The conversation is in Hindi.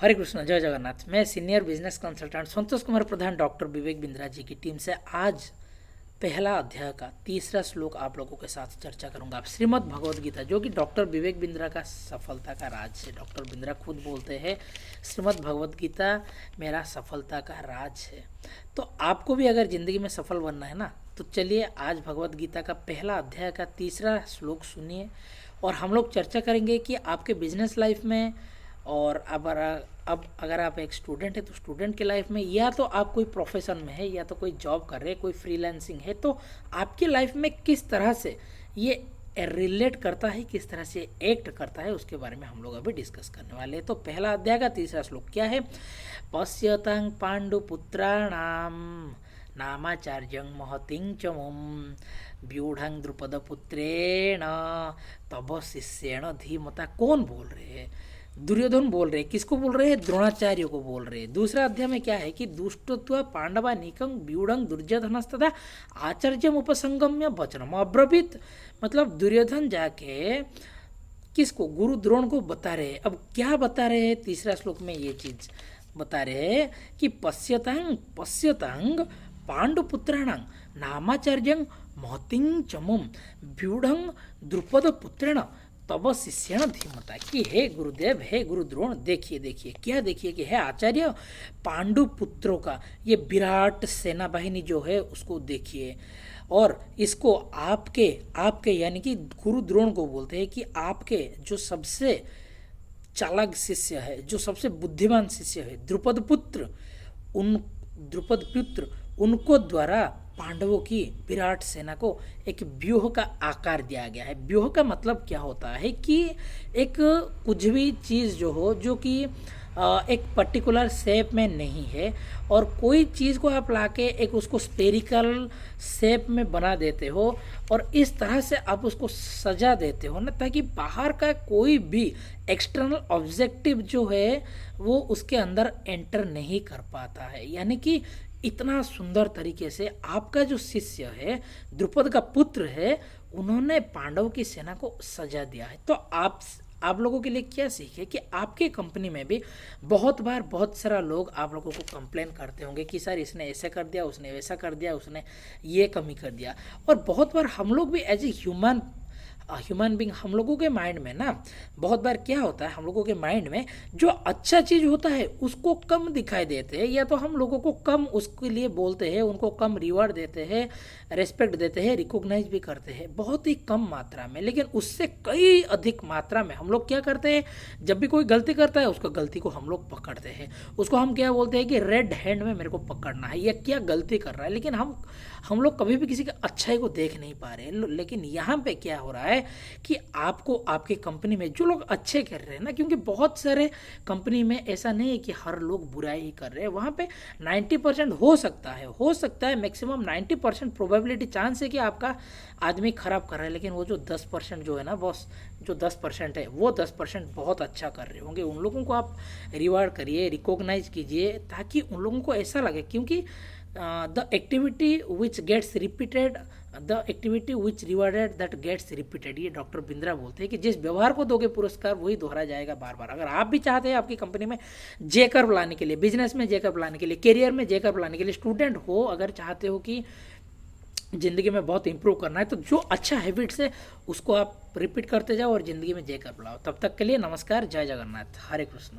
हरे कृष्ण, जय जगन्नाथ। मैं senior business consultant Santosh Kumar प्रधान डॉक्टर विवेक बिंद्रा जी की टीम से आज पहला अध्याय का तीसरा श्लोक आप लोगों के साथ चर्चा करूंगा। श्रीमद् भगवद गीता, जो कि डॉक्टर विवेक बिंद्रा का सफलता का राज है। डॉक्टर बिंद्रा खुद बोलते हैं श्रीमद् भगवद गीता मेरा सफलता का राज है। तो आपको भी अगर ज़िंदगी में सफल बनना है ना, तो चलिए आज भगवद गीता का पहला अध्याय का तीसरा श्लोक सुनिए और हम लोग चर्चा करेंगे कि आपके बिजनेस लाइफ में और अब अगर आप एक स्टूडेंट है तो स्टूडेंट की लाइफ में, या तो आप कोई प्रोफेशन में है या तो कोई जॉब कर रहे हैं, कोई फ्रीलांसिंग है, तो आपकी लाइफ में किस तरह से ये रिलेट करता है, किस तरह से एक्ट करता है, उसके बारे में हम लोग अभी डिस्कस करने वाले हैं। तो पहला अध्याय का तीसरा श्लोक क्या है? पश्यतां पांडुपुत्राणाम नामाचार्यं महतिं च मुं व्यूढ़ं द्रुपदपुत्रेण तब शिष्येण धीमता। कौन बोल रहे हैं? दुर्योधन बोल रहे हैं। किसको बोल रहे हैं? द्रोणाचार्य को बोल रहे हैं। दूसरा अध्याय में क्या है कि दुष्टत्व पांडवा निकं व्यूढ़ं दुर्योधनस्तथा आचार्यम उपसंगम्य वचनम अब्रवीत। मतलब दुर्योधन जाके किसको? गुरु द्रोण को बता रहे हैं। अब क्या बता रहे हैं? तीसरा श्लोक में ये चीज बता रहे हैं कि पश्यतांग पश्यतांग पांडुपुत्राणां नामाचार्यं महतिं चमुं व्यूढ़ं द्रुपद पुत्रेण तब शिष्यण धीमता। कि हे गुरुदेव, हे गुरु द्रोण, देखिए देखिए क्या, देखिए कि है आचार्य पांडु पुत्रों का ये विराट सेना बाहिनी जो है उसको देखिए, और इसको आपके आपके यानी कि गुरु द्रोण को बोलते हैं कि आपके जो सबसे चालाक शिष्य है, जो सबसे बुद्धिमान शिष्य है द्रुपद पुत्र, उनको द्वारा पांडवों की विराट सेना को एक व्यूह का आकार दिया गया है। व्यूह का मतलब क्या होता है कि एक कुछ भी चीज़ जो हो, जो कि एक पर्टिकुलर शेप में नहीं है, और कोई चीज़ को आप लाके एक उसको स्पेरिकल शेप में बना देते हो और इस तरह से आप उसको सजा देते हो ना, ताकि बाहर का कोई भी एक्सटर्नल ऑब्जेक्टिव जो है वो उसके अंदर एंटर नहीं कर पाता है। यानी कि इतना सुंदर तरीके से आपका जो शिष्य है, द्रुपद का पुत्र है, उन्होंने पांडव की सेना को सजा दिया है। तो आप लोगों के लिए क्या सीख है कि आपके कंपनी में भी बहुत बार बहुत सारा लोग आप लोगों को कंप्लेन करते होंगे कि सर इसने ऐसे कर दिया, उसने वैसा कर दिया, उसने ये कमी कर दिया। और बहुत बार हम लोग भी एज ए ह्यूमन बींग, हम लोगों के माइंड में ना बहुत बार क्या होता है, हम लोगों के माइंड में जो अच्छा चीज़ होता है उसको कम दिखाई देते हैं, या तो हम लोगों को कम उसके लिए बोलते हैं, उनको कम रिवार्ड देते हैं, रेस्पेक्ट देते हैं, रिकॉग्नाइज भी करते हैं बहुत ही कम मात्रा में। लेकिन उससे कई अधिक मात्रा में हम लोग क्या करते हैं, जब भी कोई गलती करता है उसको गलती को हम लोग पकड़ते हैं। उसको हम क्या बोलते हैं कि रेड हैंड में मेरे को पकड़ना है, या क्या गलती कर रहा है। लेकिन हम लोग कभी भी किसी की अच्छाई को देख नहीं पा रहे हैं। लेकिन यहाँ पे क्या हो रहा है कि आपको आपके कंपनी में जो लोग अच्छे कर रहे हैं ना, क्योंकि बहुत सारे कंपनी में ऐसा नहीं है कि हर लोग बुराई ही कर रहे हैं, वहाँ पे 90% हो सकता है मैक्सिमम 90% प्रोबेबिलिटी चांस है कि आपका आदमी खराब कर रहा है। लेकिन वो जो 10% जो है ना बॉस, जो 10% है, वो 10% बहुत अच्छा कर रहे होंगे। उन लोगों को आप रिवार्ड करिए, रिकॉग्नाइज कीजिए, ताकि उन लोगों को ऐसा लगे, क्योंकि the activity which gets repeated, the activity which rewarded that gets repeated. ये डॉक्टर बिंद्रा बोलते हैं कि जिस व्यवहार को दोगे पुरस्कार वही दोहरा जाएगा बार बार। अगर आप भी चाहते हैं आपकी कंपनी में जे कर्व लाने के लिए, बिजनेस में जे कर्व लाने के लिए, करियर में जे कर्व लाने के लिए, स्टूडेंट हो अगर चाहते हो कि ज़िंदगी में बहुत इंप्रूव करना है, तो जो अच्छा हैबिट्स है उसको आप रिपीट करते जाओ और ज़िंदगी में जे कर्व लाओ। तब तक के लिए नमस्कार, जय जगन्नाथ, हरे कृष्ण।